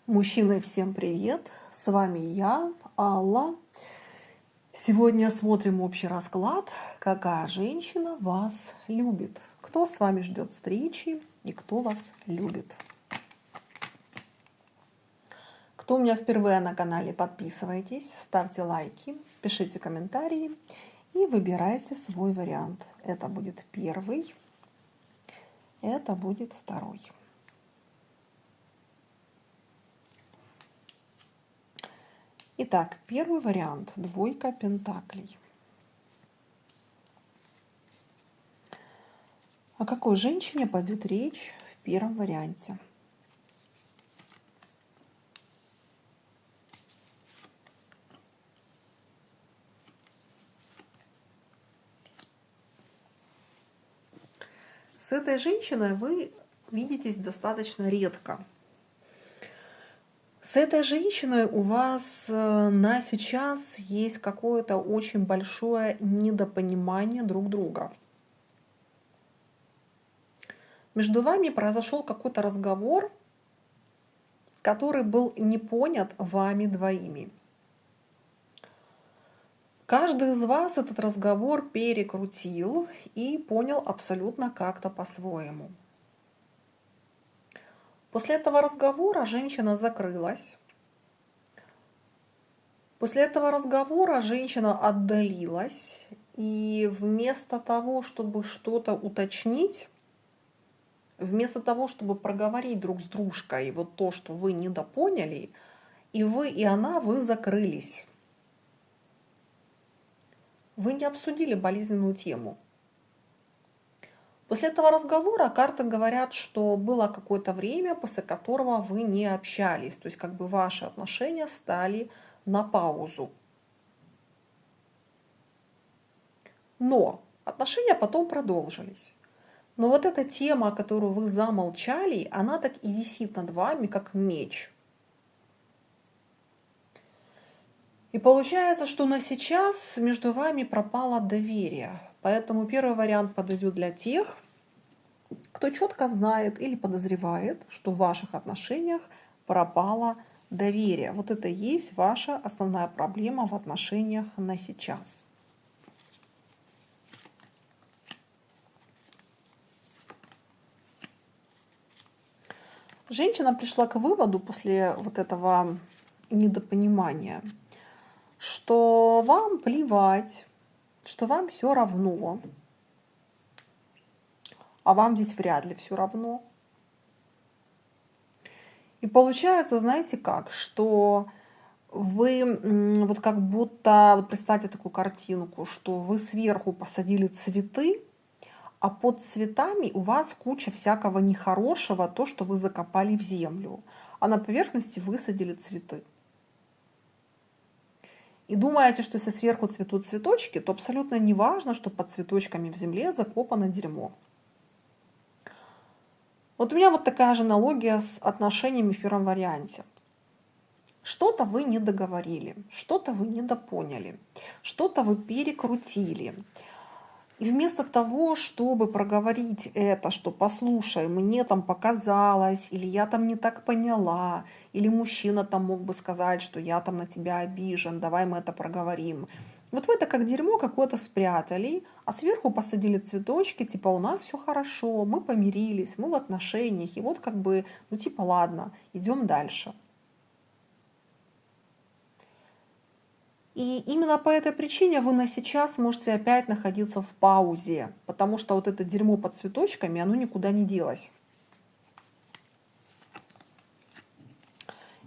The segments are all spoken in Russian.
Мужчины, всем привет! С вами я, Алла. Сегодня смотрим общий расклад, какая женщина вас любит. Кто с вами ждет встречи и кто вас любит. Кто у меня впервые на канале, подписывайтесь, ставьте лайки, пишите комментарии и выбирайте свой вариант. Это будет первый, это будет второй. Итак, первый вариант – двойка пентаклей. О какой женщине пойдет речь в первом варианте? С этой женщиной вы видитесь достаточно редко. С этой женщиной у вас на сейчас есть какое-то очень большое недопонимание друг друга. Между вами произошел какой-то разговор, который был не понят вами двоими. Каждый из вас этот разговор перекрутил и понял абсолютно как-то по-своему. После этого разговора женщина закрылась. После этого разговора женщина отдалилась. И вместо того, чтобы что-то уточнить, вместо того, чтобы проговорить друг с дружкой вот то, что вы недопоняли, и вы, и она, вы закрылись. Вы не обсудили болезненную тему. После этого разговора карты говорят, что было какое-то время, после которого вы не общались. То есть как бы ваши отношения стали на паузу. Но отношения потом продолжились. Но вот эта тема, которую вы замолчали, она так и висит над вами, как меч. И получается, что на сейчас между вами пропало доверие. Поэтому первый вариант подойдет для тех, кто четко знает или подозревает, что в ваших отношениях пропало доверие. Вот это и есть ваша основная проблема в отношениях на сейчас. Женщина пришла к выводу после вот этого недопонимания, что вам плевать, что вам все равно, а вам здесь вряд ли все равно. И получается, знаете как, что вы вот как будто, вот представьте такую картинку, что вы сверху посадили цветы, а под цветами у вас куча всякого нехорошего, то, что вы закопали в землю, а на поверхности высадили цветы. И думаете, что если сверху цветут цветочки, то абсолютно не важно, что под цветочками в земле закопано дерьмо. Вот у меня вот такая же аналогия с отношениями в первом варианте. Что-то вы не договорили, что-то вы недопоняли, что-то вы перекрутили. И вместо того, чтобы проговорить это, что послушай, мне там показалось, или я там не так поняла, или мужчина там мог бы сказать, что я там на тебя обижен, давай мы это проговорим. Вот вы это как дерьмо какое-то спрятали, а сверху посадили цветочки, типа у нас все хорошо, мы помирились, мы в отношениях, и вот как бы, ну типа ладно, идем дальше. И именно по этой причине вы на сейчас можете опять находиться в паузе, потому что вот это дерьмо под цветочками, оно никуда не делось.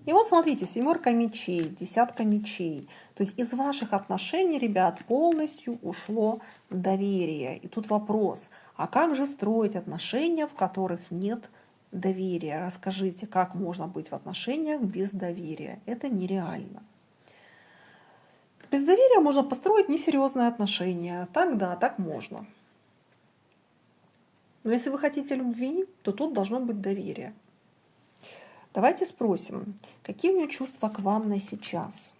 И вот смотрите, семерка мечей, десятка мечей. То есть из ваших отношений, ребят, полностью ушло доверие. И тут вопрос, а как же строить отношения, в которых нет доверия? Расскажите, как можно быть в отношениях без доверия? Это нереально. Без доверия можно построить несерьезные отношения. Так да, так можно. Но если вы хотите любви, то тут должно быть доверие. Давайте спросим, какие у нее чувства к вам на сейчас?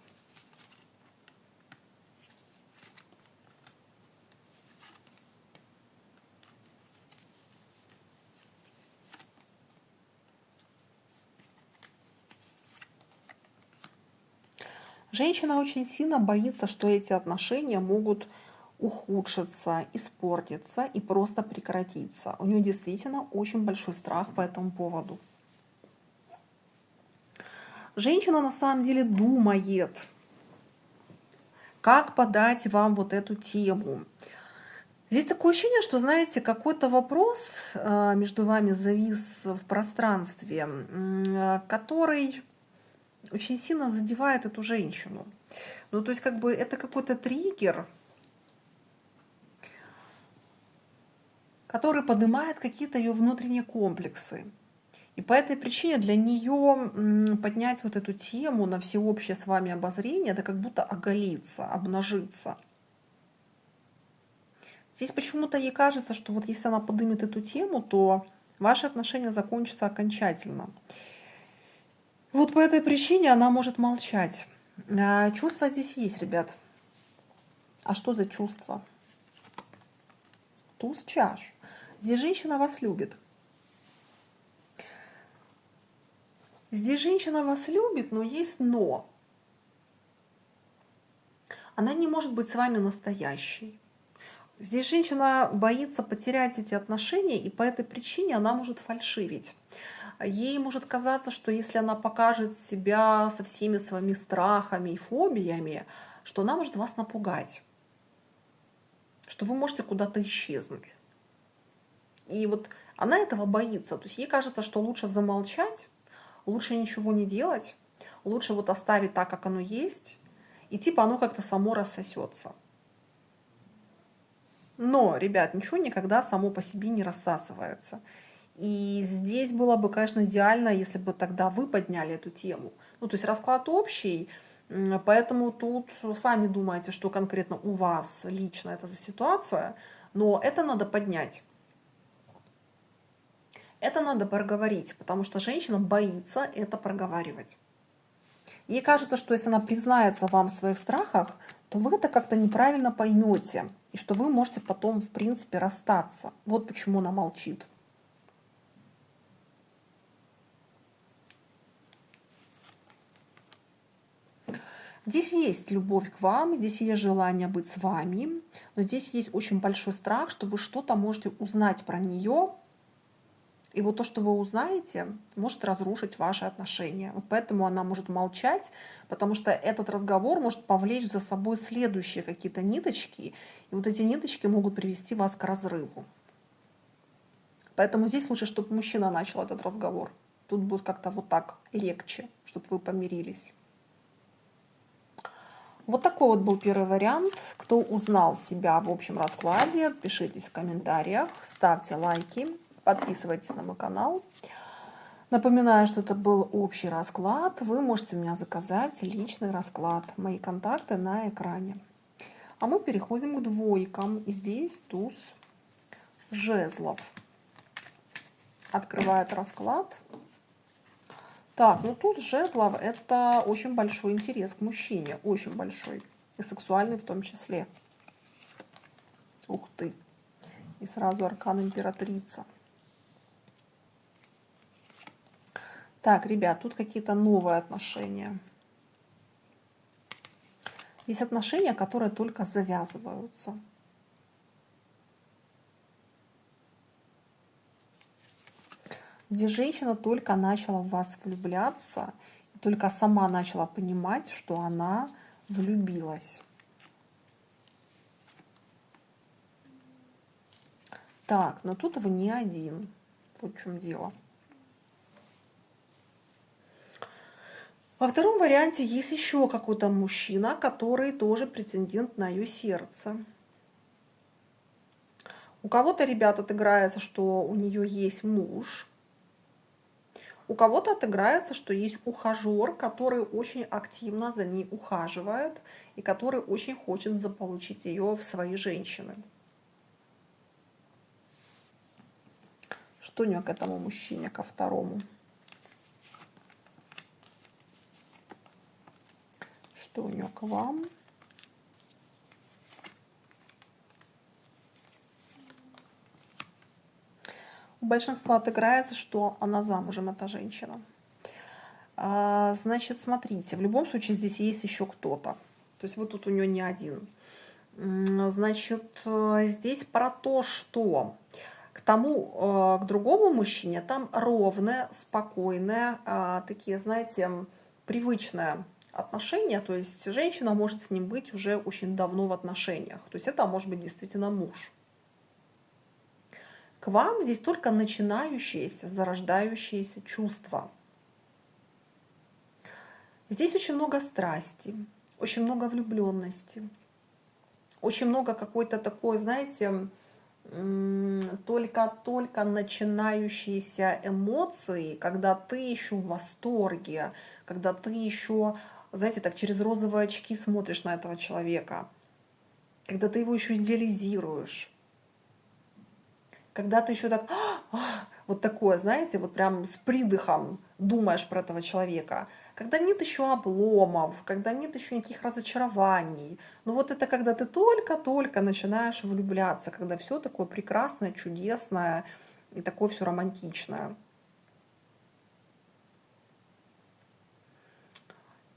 Женщина очень сильно боится, что эти отношения могут ухудшиться, испортиться и просто прекратиться. У нее действительно очень большой страх по этому поводу. Женщина на самом деле думает, как подать вам вот эту тему. Здесь такое ощущение, что, знаете, какой-то вопрос между вами завис в пространстве, который очень сильно задевает эту женщину. Ну, то есть, как бы это какой-то триггер, который поднимает какие-то ее внутренние комплексы. И по этой причине для нее поднять вот эту тему на всеобщее с вами обозрение, это как будто оголиться, обнажиться. Здесь почему-то ей кажется, что вот если она поднимет эту тему, то ваши отношения закончатся окончательно. Вот по этой причине она может молчать. Чувства здесь есть, ребят. А что за чувства? Туз чаш. Здесь женщина вас любит. Здесь женщина вас любит, но есть но. Она не может быть с вами настоящей. Здесь женщина боится потерять эти отношения, и по этой причине она может фальшивить. Ей может казаться, что если она покажет себя со всеми своими страхами и фобиями, что она может вас напугать, что вы можете куда-то исчезнуть. И вот она этого боится. То есть ей кажется, что лучше замолчать, лучше ничего не делать, лучше вот оставить так, как оно есть, и типа оно как-то само рассосется. Но, ребят, ничего никогда само по себе не рассасывается. И здесь было бы, конечно, идеально, если бы тогда вы подняли эту тему. Ну, то есть расклад общий, поэтому тут сами думаете, что конкретно у вас лично это за ситуация, но это надо поднять. Это надо проговорить, потому что женщина боится это проговаривать. Ей кажется, что если она признается вам в своих страхах, то вы это как-то неправильно поймете, и что вы можете потом, в принципе, расстаться. Вот почему она молчит. Здесь есть любовь к вам, здесь есть желание быть с вами, но здесь есть очень большой страх, что вы что-то можете узнать про нее, и вот то, что вы узнаете, может разрушить ваши отношения. Вот поэтому она может молчать, потому что этот разговор может повлечь за собой следующие какие-то ниточки, и вот эти ниточки могут привести вас к разрыву. Поэтому здесь лучше, чтобы мужчина начал этот разговор. Тут будет как-то вот так легче, чтобы вы помирились. Вот такой вот был первый вариант. Кто узнал себя в общем раскладе, пишитесь в комментариях, ставьте лайки, подписывайтесь на мой канал. Напоминаю, что это был общий расклад. Вы можете у меня заказать личный расклад. Мои контакты на экране. А мы переходим к двойкам. И здесь туз жезлов. Открывает расклад. Так, ну туз жезлов — это очень большой интерес к мужчине. Очень большой. И сексуальный в том числе. Ух ты. И сразу аркан императрица. Так, ребят, тут какие-то новые отношения. Здесь отношения, которые только завязываются. Здесь женщина только начала в вас влюбляться, только сама начала понимать, что она влюбилась. Так, но тут вы не один. Вот в чем дело. Во втором варианте есть еще какой-то мужчина, который тоже претендент на ее сердце. У кого-то, ребят, отыграется, что у нее есть муж. У кого-то отыграется, что есть ухажер, который очень активно за ней ухаживает и который очень хочет заполучить ее в свои женщины. Что у нее к этому мужчине, ко второму? Что у нее к вам? У большинства отыграется, что она замужем, эта женщина. Значит, смотрите, в любом случае здесь есть еще кто-то. То есть вы тут у нее не один. Значит, здесь про то, что к другому мужчине там ровное, спокойное, такие, знаете, привычное отношения. То есть женщина может с ним быть уже очень давно в отношениях. То есть это может быть действительно муж. К вам здесь только начинающиеся, зарождающиеся чувства. Здесь очень много страсти, очень много влюбленности, очень много какой-то такой, знаете, только-только начинающиеся эмоции, когда ты еще в восторге, когда ты еще, знаете, так через розовые очки смотришь на этого человека, когда ты его еще идеализируешь, когда ты еще так, вот такое, знаете, вот прям с придыхом думаешь про этого человека, когда нет еще обломов, когда нет еще никаких разочарований. Ну вот это когда ты только-только начинаешь влюбляться, когда все такое прекрасное, чудесное и такое все романтичное.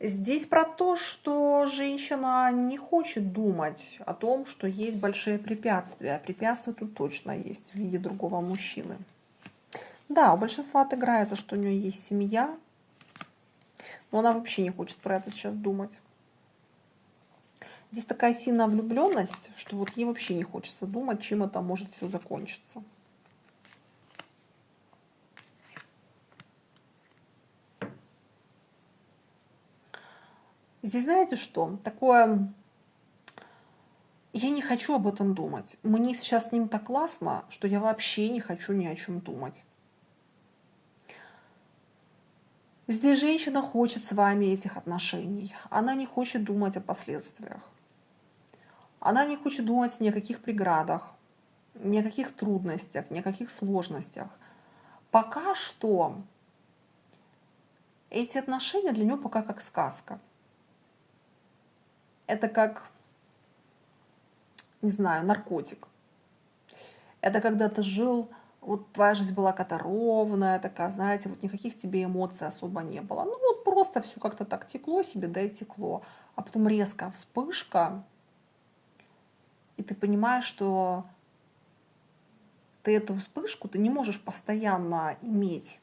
Здесь про то, что женщина не хочет думать о том, что есть большие препятствия. Препятствия тут точно есть в виде другого мужчины. Да, у большинства отыграется, что у нее есть семья, но она вообще не хочет про это сейчас думать. Здесь такая сильная влюбленность, что вот ей вообще не хочется думать, чем это может все закончиться. Здесь знаете что? Такое, я не хочу об этом думать. Мне сейчас с ним так классно, что я вообще не хочу ни о чем думать. Здесь женщина хочет с вами этих отношений. Она не хочет думать о последствиях. Она не хочет думать ни о каких преградах, ни о каких трудностях, ни о каких сложностях. Пока что эти отношения для нее пока как сказка. Это как, не знаю, наркотик. Это когда ты жил, вот твоя жизнь была какая-то ровная, такая, знаете, вот никаких тебе эмоций особо не было. Ну вот просто все как-то так текло себе, да и текло. А потом резкая вспышка, и ты понимаешь, что ты эту вспышку ты не можешь постоянно иметь.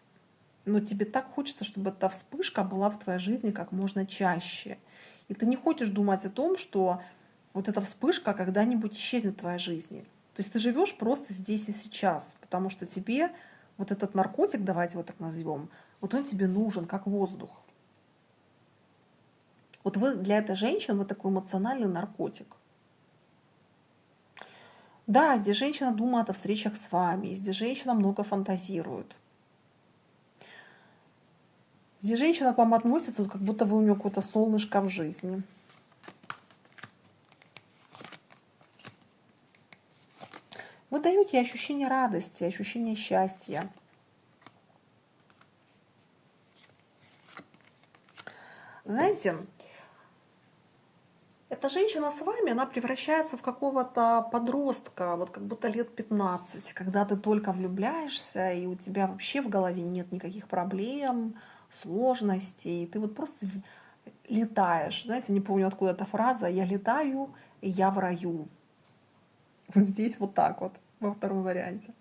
Но тебе так хочется, чтобы эта вспышка была в твоей жизни как можно чаще. И ты не хочешь думать о том, что вот эта вспышка когда-нибудь исчезнет в твоей жизни. То есть ты живешь просто здесь и сейчас, потому что тебе вот этот наркотик, давайте его так назовем, вот он тебе нужен, как воздух. Вот вы для этой женщины вот такой эмоциональный наркотик. Да, здесь женщина думает о встречах с вами, здесь женщина много фантазирует. Здесь женщина к вам относится, как будто вы у нее какое-то солнышко в жизни. Вы даете ощущение радости, ощущение счастья. Знаете, эта женщина с вами, она превращается в какого-то подростка, вот как будто лет 15, когда ты только влюбляешься, и у тебя вообще в голове нет никаких проблем, сложностей, ты вот просто летаешь. Знаете, не помню, откуда эта фраза «я летаю, и я в раю». Вот здесь вот так вот, во втором варианте.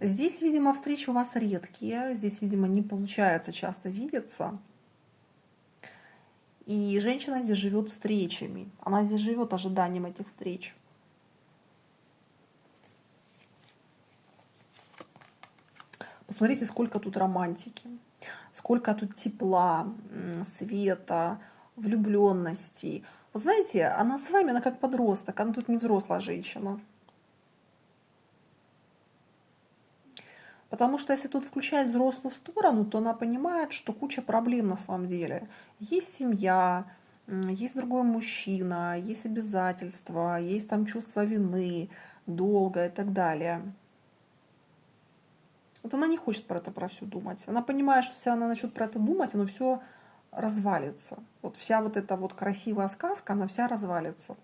Здесь, видимо, встречи у вас редкие, здесь, видимо, не получается часто видеться. И женщина здесь живет встречами, она здесь живет ожиданием этих встреч. Посмотрите, сколько тут романтики, сколько тут тепла, света, влюбленности. Вы знаете, она с вами, она как подросток, она тут не взрослая женщина. Потому что если тут включать взрослую сторону, то она понимает, что куча проблем на самом деле. Есть семья, есть другой мужчина, есть обязательства, есть там чувство вины, долга и так далее. Вот она не хочет про все думать. Она понимает, что если она начнет про это думать, оно все развалится. Вот вся вот эта вот красивая сказка, она вся развалится.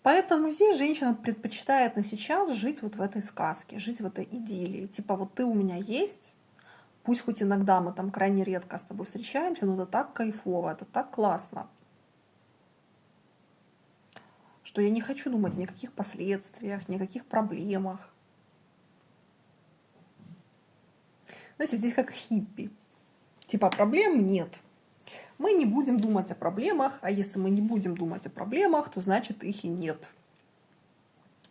Поэтому здесь женщина предпочитает на сейчас жить вот в этой сказке, жить в этой идиллии. Типа вот ты у меня есть, пусть хоть иногда мы там крайне редко с тобой встречаемся, но это так кайфово, это так классно, что я не хочу думать ни о каких последствиях, ни о каких проблемах. Знаете, здесь как хиппи. Типа проблем нет. Мы не будем думать о проблемах, а если мы не будем думать о проблемах, то значит их и нет.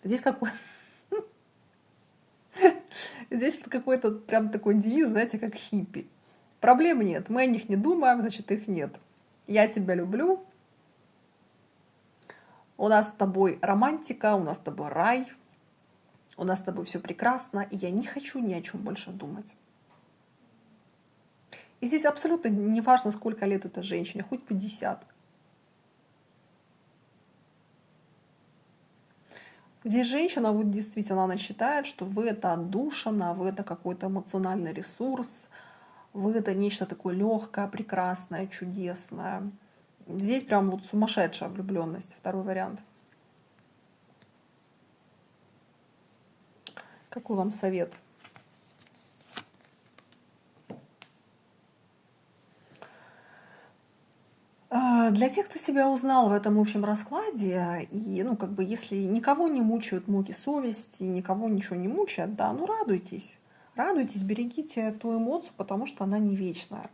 Здесь какой... Здесь какой-то прям такой девиз, знаете, как хиппи. Проблем нет, мы о них не думаем, значит их нет. Я тебя люблю. У нас с тобой романтика, у нас с тобой рай, у нас с тобой все прекрасно, и я не хочу ни о чем больше думать. И здесь абсолютно не важно, сколько лет этой женщине, хоть 50. Здесь женщина, вот действительно, она считает, что вы это отдушина, вы это какой-то эмоциональный ресурс, вы это нечто такое легкое, прекрасное, чудесное. Здесь прям вот сумасшедшая влюбленность, второй вариант. Какой вам совет? Для тех, кто себя узнал в этом общем раскладе, и, ну, как бы, если никого не мучают муки совести, никого ничего не мучает, да, ну, радуйтесь. Радуйтесь, берегите эту эмоцию, потому что она не вечная.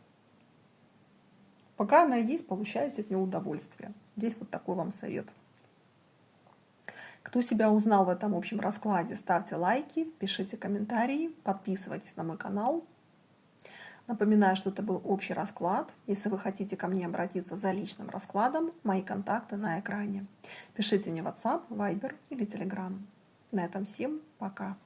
Пока она есть, получаете от нее удовольствие. Здесь вот такой вам совет. Кто себя узнал в этом общем раскладе, ставьте лайки, пишите комментарии, подписывайтесь на мой канал. Напоминаю, что это был общий расклад. Если вы хотите ко мне обратиться за личным раскладом, мои контакты на экране. Пишите мне в WhatsApp, Viber или Telegram. На этом всем пока.